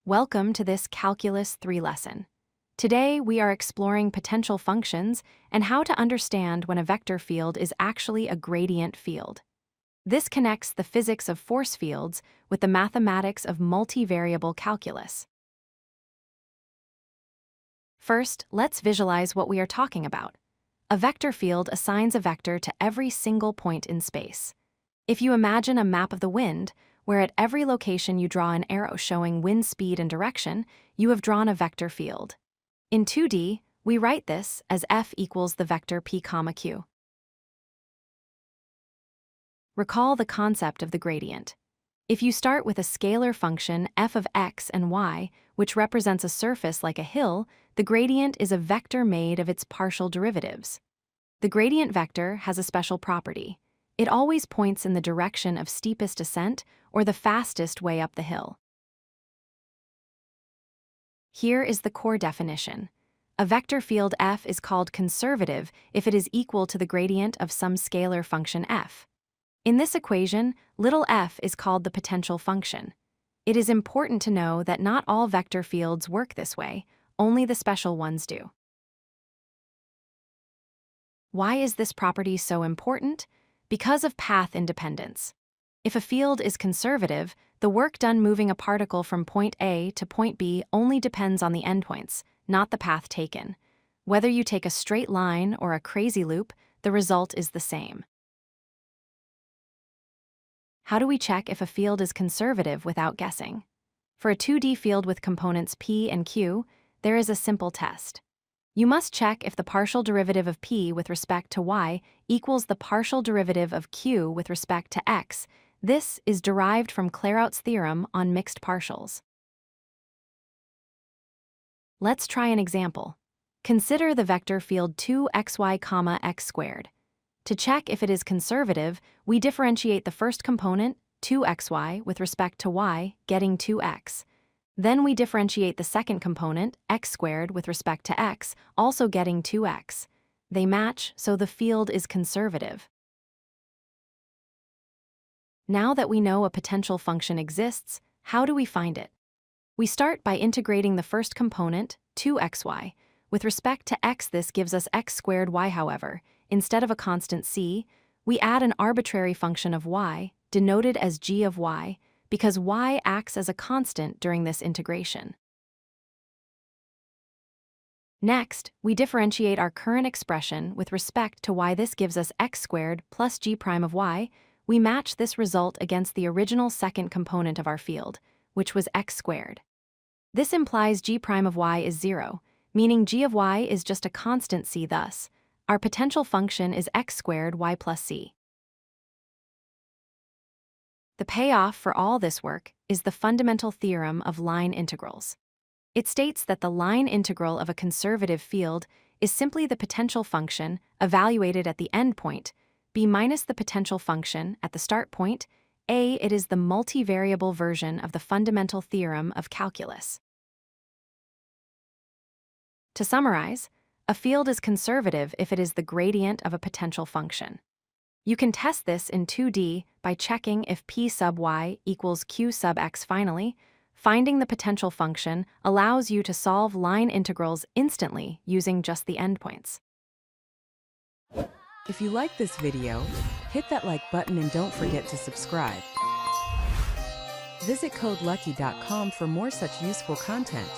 Welcome to this Calculus 3 lesson. Today, we are exploring potential functions and how to understand when a vector field is actually a gradient field. This connects the physics of force fields with the mathematics of multivariable calculus. First, let's visualize what we are talking about. A vector field assigns a vector to every single point in space. If you imagine a map of the wind, where at every location you draw an arrow showing wind speed and direction, you have drawn a vector field. In 2D, we write this as F equals the vector P, Q. Recall the concept of the gradient. If you start with a scalar function f of x and y, which represents a surface like a hill, the gradient is a vector made of its partial derivatives. The gradient vector has a special property. It always points in the direction of steepest ascent or the fastest way up the hill. Here is the core definition. A vector field f is called conservative if it is equal to the gradient of some scalar function f. In this equation, little f is called the potential function. It is important to know that not all vector fields work this way, only the special ones do. Why is this property so important? Because of path independence. If a field is conservative, the work done moving a particle from point A to point B only depends on the endpoints, not the path taken. Whether you take a straight line or a crazy loop, the result is the same. How do we check if a field is conservative without guessing? For a 2D field with components P and Q, there is a simple test. You must check if the partial derivative of P with respect to y equals the partial derivative of Q with respect to x. This is derived from Clairaut's theorem on mixed partials. Let's try an example. Consider the vector field 2xy, x squared. To check if it is conservative, we differentiate the first component, 2xy, with respect to y, getting 2x. Then we differentiate the second component, x squared, with respect to x, also getting 2x. They match, so the field is conservative. Now that we know a potential function exists, how do we find it? We start by integrating the first component, 2xy. With respect to x, this gives us x squared y. However, instead of a constant c, we add an arbitrary function of y, denoted as g of y, because y acts as a constant during this integration. Next, we differentiate our current expression with respect to y. This gives us x squared plus g prime of y. We match this result against the original second component of our field, which was x squared. This implies g prime of y is 0, meaning g of y is just a constant c. Thus, our potential function is x squared y plus c. The payoff for all this work is the fundamental theorem of line integrals. It states that the line integral of a conservative field is simply the potential function evaluated at the endpoint, b minus the potential function at the start point, a. It is the multivariable version of the fundamental theorem of calculus. To summarize, a field is conservative if it is the gradient of a potential function. You can test this in 2D by checking if P sub y equals Q sub x. Finally, finding the potential function allows you to solve line integrals instantly using just the endpoints. If you like this video, hit that like button and don't forget to subscribe. Visit codelucky.com for more such useful content.